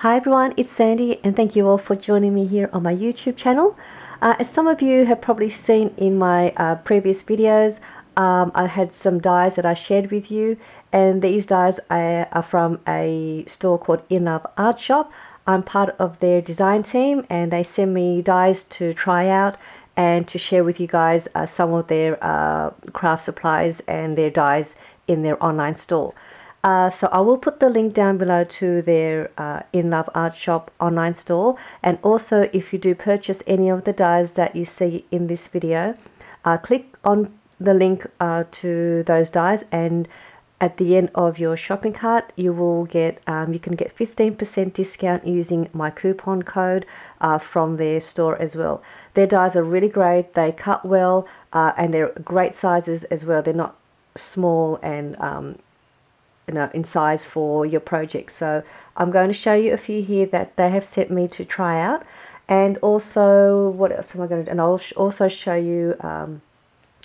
Hi everyone, it's Sandy and thank you all for joining me here on my YouTube channel. As some of you have probably seen in my previous videos, I had some dies that I shared with you, and these dies are from a store called In Love Art Shop. I'm part of their design team and they send me dies to try out and to share with you guys some of their craft supplies and their dies in their online store. So I will put the link down below to their In Love Art Shop online store, and also if you do purchase any of the dies that you see in this video, click on the link to those dies, and at the end of your shopping cart you will get you can get 15% discount using my coupon code from their store as well. Their dies are really great, they cut well, and they're great sizes as well. They're not small and in size for your project. So I'm going to show you a few here that they have sent me to try out, and also what else am I going to do, and I'll also show you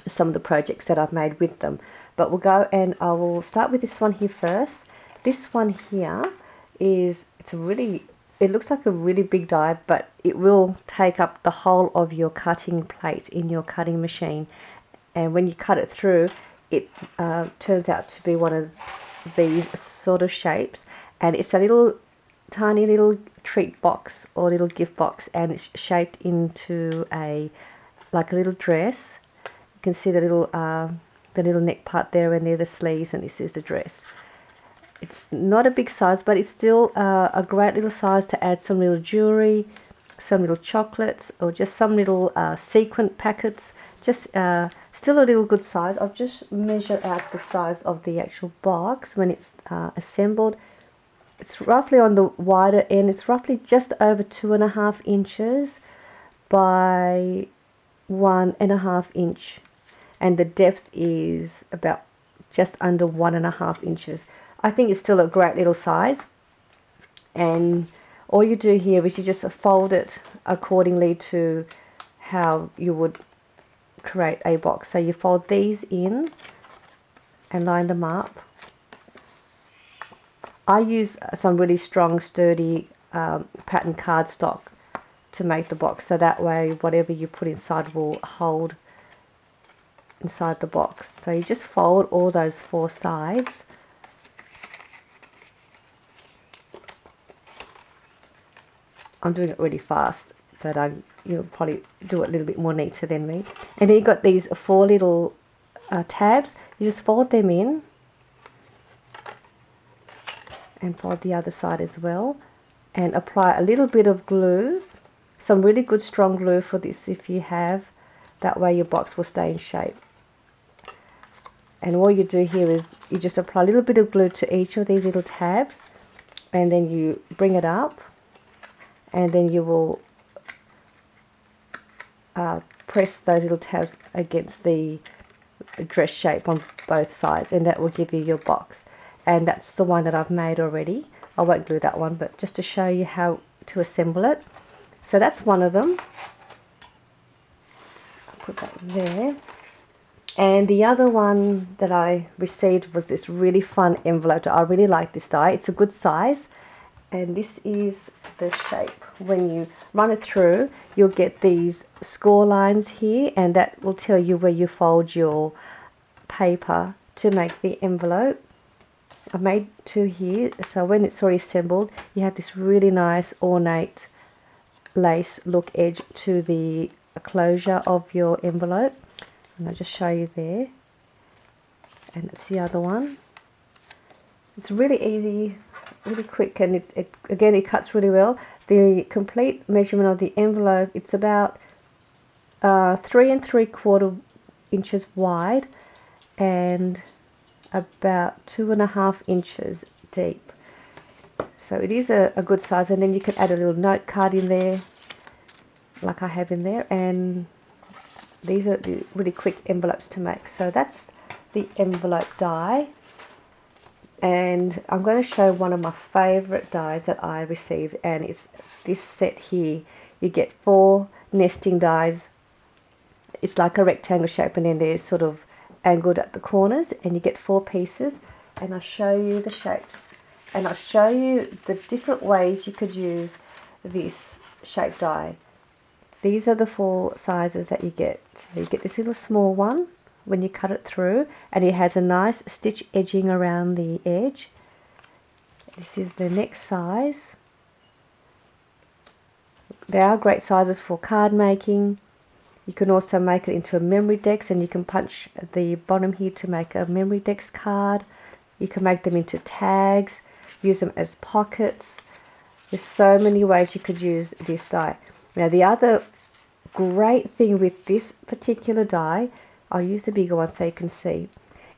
some of the projects that I've made with them. But we'll go, and I will start with this one here first. This one here is, it looks like a really big die, but it will take up the whole of your cutting plate in your cutting machine, and when you cut it through, it turns out to be one of these sort of shapes, and it's a little tiny little treat box or little gift box, and it's shaped into like a little dress. You can see the little neck part there, and they're the sleeves, and this is the dress. It's not a big size, but it's still a great little size to add some little jewelry, some little chocolates, or just some little sequin packets. Just still a little good size. I'll just measure out the size of the actual box when it's assembled. It's roughly on the wider end. It's roughly just over 2.5 inches by 1.5 inch, and the depth is about just under 1.5 inches. I think it's still a great little size, and all you do here is you just fold it accordingly to how you would create a box. So you fold these in and line them up. I use some really strong, sturdy pattern cardstock to make the box, so that way whatever you put inside will hold inside the box. So you just fold all those 4 sides. I'm doing it really fast, but you'll probably do it a little bit more neater than me. And then you've got these 4 little tabs. You just fold them in and fold the other side as well, and apply a little bit of glue, some really good strong glue for this if you have. That way your box will stay in shape. And all you do here is you just apply a little bit of glue to each of these little tabs, and then you bring it up, and then you will press those little tabs against the dress shape on both sides, and that will give you your box. And that's the one that I've made already. I won't glue that one, but just to show you how to assemble it. So that's one of them. I'll put that there. And the other one that I received was this really fun envelope. I really like this die. It's a good size, and this is the shape. When you run it through, you'll get these score lines here, and that will tell you where you fold your paper to make the envelope. I've made 2 here, so when it's already assembled, you have this really nice ornate lace look edge to the closure of your envelope. And I'll just show you there. And it's the other one. It's really easy, really quick, and again it cuts really well. The complete measurement of the envelope, it's about 3 3/4 inches wide and about 2.5 inches deep. So it is a good size, and then you can add a little note card in there like I have in there, and these are the really quick envelopes to make. So that's the envelope die. And I'm going to show one of my favorite dies that I received, and it's this set here. You get 4 nesting dies. It's like a rectangle shape, and then they're sort of angled at the corners, and you get 4 pieces, and I'll show you the shapes and I'll show you the different ways you could use this shape die. These are the 4 sizes that you get. So you get this little small one when you cut it through, and it has a nice stitch edging around the edge. This is the next size. They are great sizes for card making. You can also make it into a memory dex, and you can punch the bottom here to make a memory dex card. You can make them into tags, use them as pockets. There's so many ways you could use this die. Now the other great thing with this particular die, I'll use the bigger one so you can see.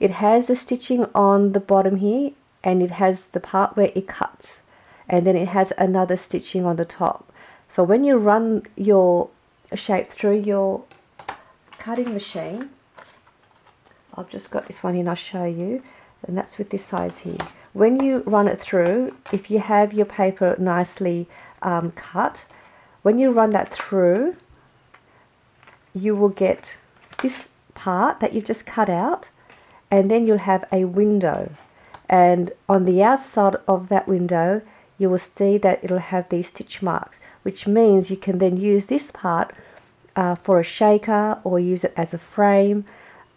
It has the stitching on the bottom here, and it has the part where it cuts, and then it has another stitching on the top. So when you run your shape through your cutting machine, I've just got this one here and I'll show you, and that's with this size here. When you run it through, if you have your paper nicely cut, when you run that through, you will get this part that you've just cut out, and then you'll have a window, and on the outside of that window you will see that it'll have these stitch marks, which means you can then use this part for a shaker or use it as a frame.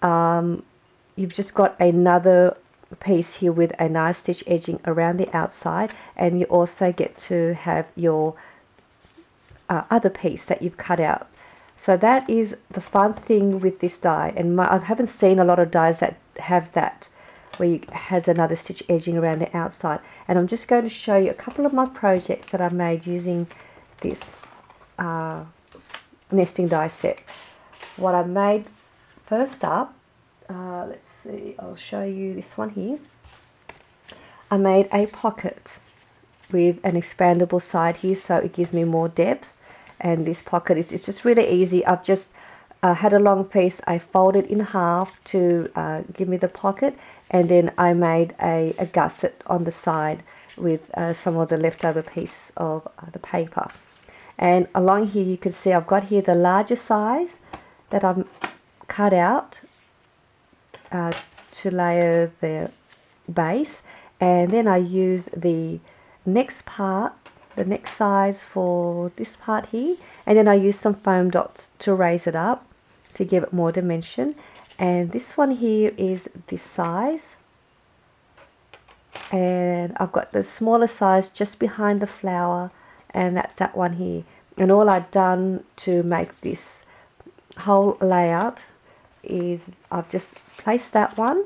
You've just got another piece here with a nice stitch edging around the outside, and you also get to have your other piece that you've cut out. So that is the fun thing with this die, and I haven't seen a lot of dies that have that, where it has another stitch edging around the outside. And I'm just going to show you a couple of my projects that I've made using this nesting die set. What I made first up, let's see, I'll show you this one here. I made a pocket with an expandable side here, so it gives me more depth. And this pocket is, it's just really easy. I've just had a long piece, I folded in half to give me the pocket, and then I made a gusset on the side with some of the leftover piece of the paper. And along here you can see I've got here the larger size that I've cut out to layer the base, and then I use the next part, the next size for this part here, and then I use some foam dots to raise it up to give it more dimension. And this one here is this size, and I've got the smaller size just behind the flower, and that's that one here. And all I've done to make this whole layout is I've just placed that one,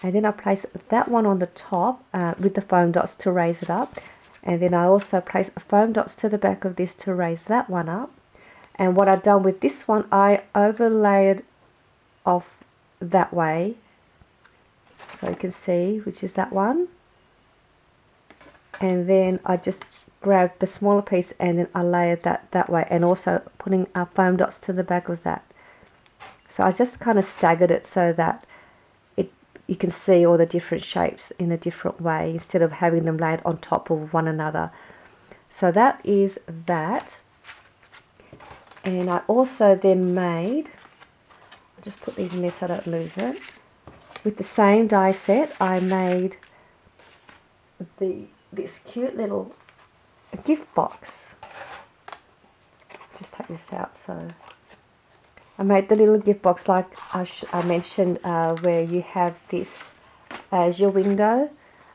and then I place that one on the top with the foam dots to raise it up, and then I also place foam dots to the back of this to raise that one up. And what I've done with this one, I overlaid off that way, so you can see, which is that one, and then I just grabbed the smaller piece and then I layered that way, and also putting foam dots to the back of that. So I just kind of staggered it so that you can see all the different shapes in a different way instead of having them laid on top of one another. So that is that. And I also then made, I'll just put these in there so I don't lose it, with the same die set I made this cute little gift box. Just take this out. So I made the little gift box like I mentioned, where you have this as your window.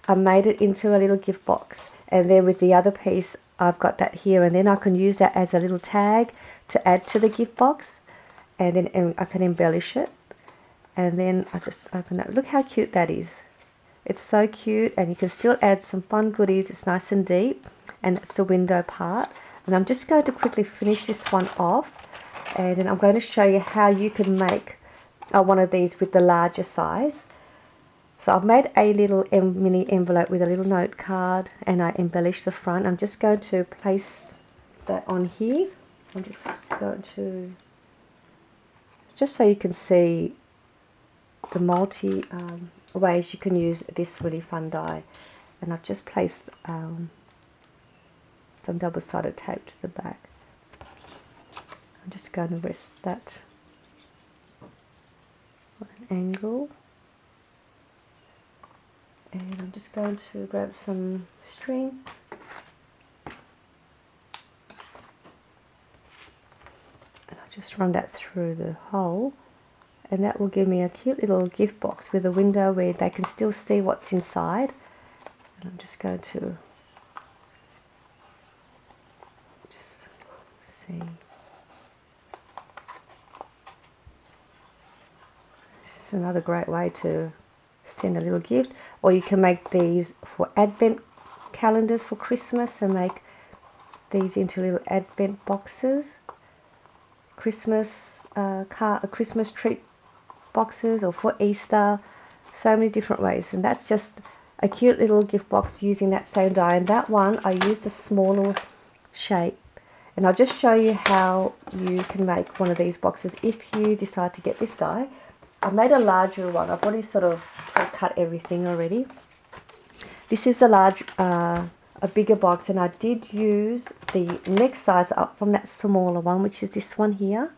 I made it into a little gift box, and then with the other piece I've got that here, and then I can use that as a little tag to add to the gift box, and then I can embellish it. And then I just open that. Look how cute that is. It's so cute, and you can still add some fun goodies. It's nice and deep, and that's the window part. And I'm just going to quickly finish this one off, and then I'm going to show you how you can make one of these with the larger size. So I've made a little mini envelope with a little note card, and I embellished the front. I'm just going to place that on here. I'm just going to, just so you can see the multi ways you can use this really fun die. And I've just placed some double-sided tape to the back. I'm just going to rest that on an angle. And I'm just going to grab some string. And I'll just run that through the hole. And that will give me a cute little gift box with a window where they can still see what's inside. And I'm just going to just see. This is another great way to send a little gift. Or you can make these for advent calendars for Christmas and make these into little advent boxes. Christmas Christmas treat boxes, or for Easter. So many different ways, and that's just a cute little gift box using that same die. And that one I used a smaller shape, and I'll just show you how you can make one of these boxes if you decide to get this die. I made a larger one. I've already sort of cut everything already. This is a bigger box, and I did use the next size up from that smaller one, which is this one here.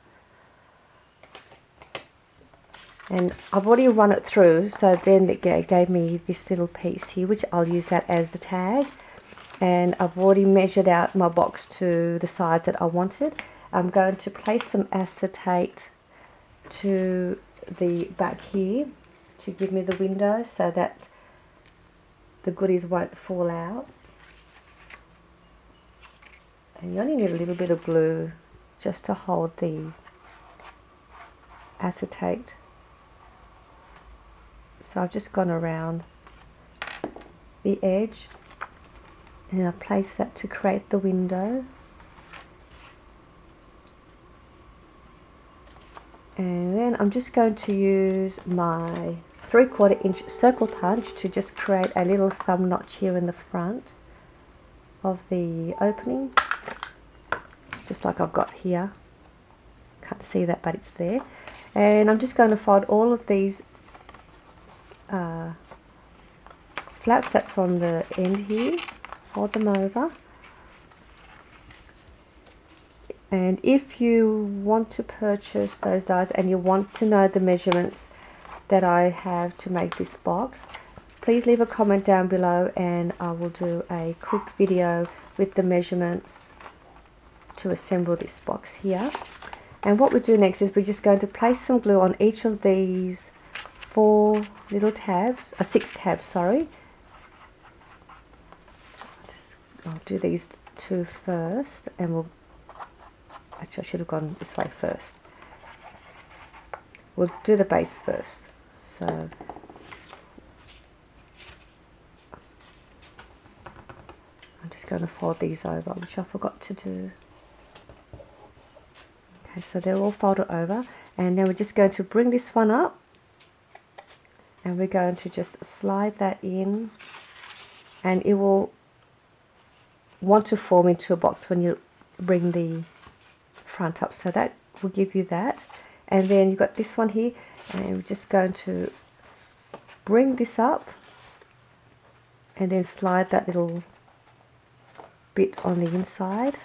And I've already run it through, so then it gave me this little piece here, which I'll use that as the tag. And I've already measured out my box to the size that I wanted. I'm going to place some acetate to the back here to give me the window so that the goodies won't fall out. And you only need a little bit of glue just to hold the acetate. So I've just gone around the edge and I've placed that to create the window. And then I'm just going to use my 3/4 inch circle punch to just create a little thumb notch here in the front of the opening, just like I've got here. Can't see that, but it's there. And I'm just going to fold all of these flaps that's on the end here, fold them over. And if you want to purchase those dies and you want to know the measurements that I have to make this box, please leave a comment down below and I will do a quick video with the measurements to assemble this box here. And what we do next is we're just going to place some glue on each of these 4 little tabs, 6 tabs, sorry. I'll do these 2 first, and we'll, actually I should have gone this way first. We'll do the base first. So I'm just going to fold these over, which I forgot to do. Okay, so they're all folded over, and then we're just going to bring this one up and we're going to just slide that in, and it will want to form into a box when you bring the front up, so that will give you that. And then you've got this one here, and we're just going to bring this up and then slide that little bit on the inside,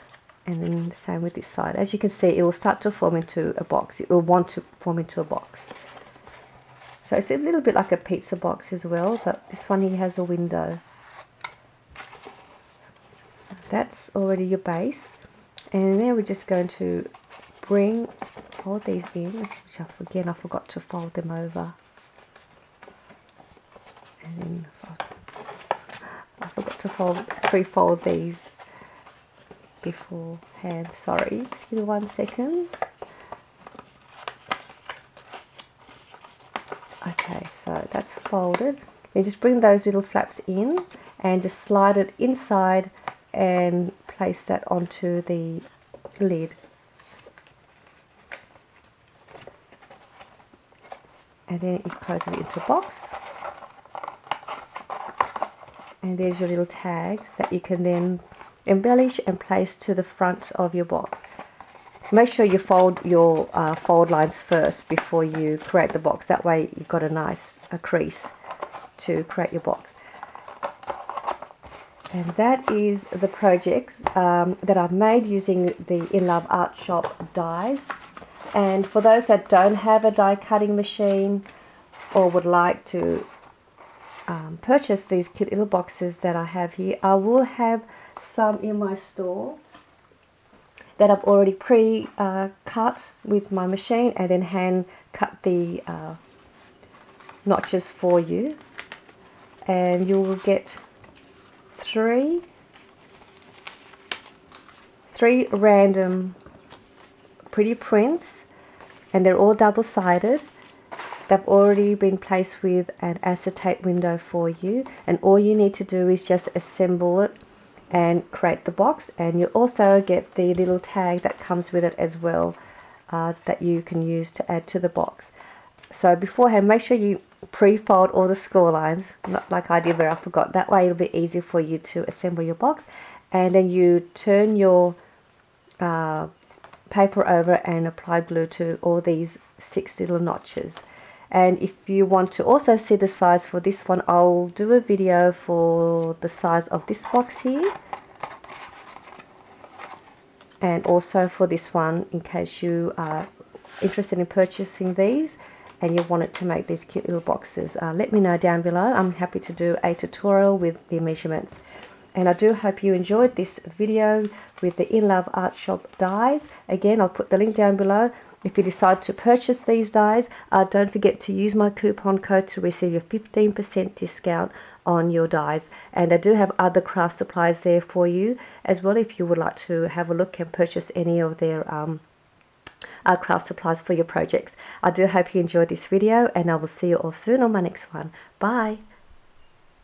and then the same with this side. As you can see, it will start to form into a box. It will want to form into a box. So it's a little bit like a pizza box as well, but this one here has a window. That's already your base, and then we're just going to fold these in, which I forgot to fold them over, and then I forgot to pre-fold these beforehand. Sorry, just give me 1 second. Okay, so that's folded. You just bring those little flaps in and just slide it inside and place that onto the lid. And then it closes into a box. And there's your little tag that you can then embellish and place to the front of your box. Make sure you fold your fold lines first before you create the box. That way you've got a nice crease to create your box. And that is the projects that I've made using the In Love Art Shop dies. And for those that don't have a die cutting machine or would like to purchase these cute little boxes that I have here. I will have some in my store that I've already cut with my machine, and then hand cut the notches for you, and you will get three random pretty prints, and they're all double-sided. They've already been placed with an acetate window for you, and all you need to do is just assemble it and create the box. And you also get the little tag that comes with it as well, that you can use to add to the box. So beforehand, make sure you pre-fold all the score lines, not like I did where I forgot. That way it'll be easy for you to assemble your box. And then you turn your paper over and apply glue to all these 6 little notches. And if you want to also see the size for this one, I'll do a video for the size of this box here, and also for this one, in case you are interested in purchasing these and you wanted to make these cute little boxes. Let me know down below. I'm happy to do a tutorial with the measurements. And I do hope you enjoyed this video with the In Love Art Shop dies. Again, I'll put the link down below. If you decide to purchase these dies, don't forget to use my coupon code to receive a 15% discount on your dies. And I do have other craft supplies there for you as well, if you would like to have a look and purchase any of their craft supplies for your projects. I do hope you enjoyed this video, and I will see you all soon on my next one. Bye!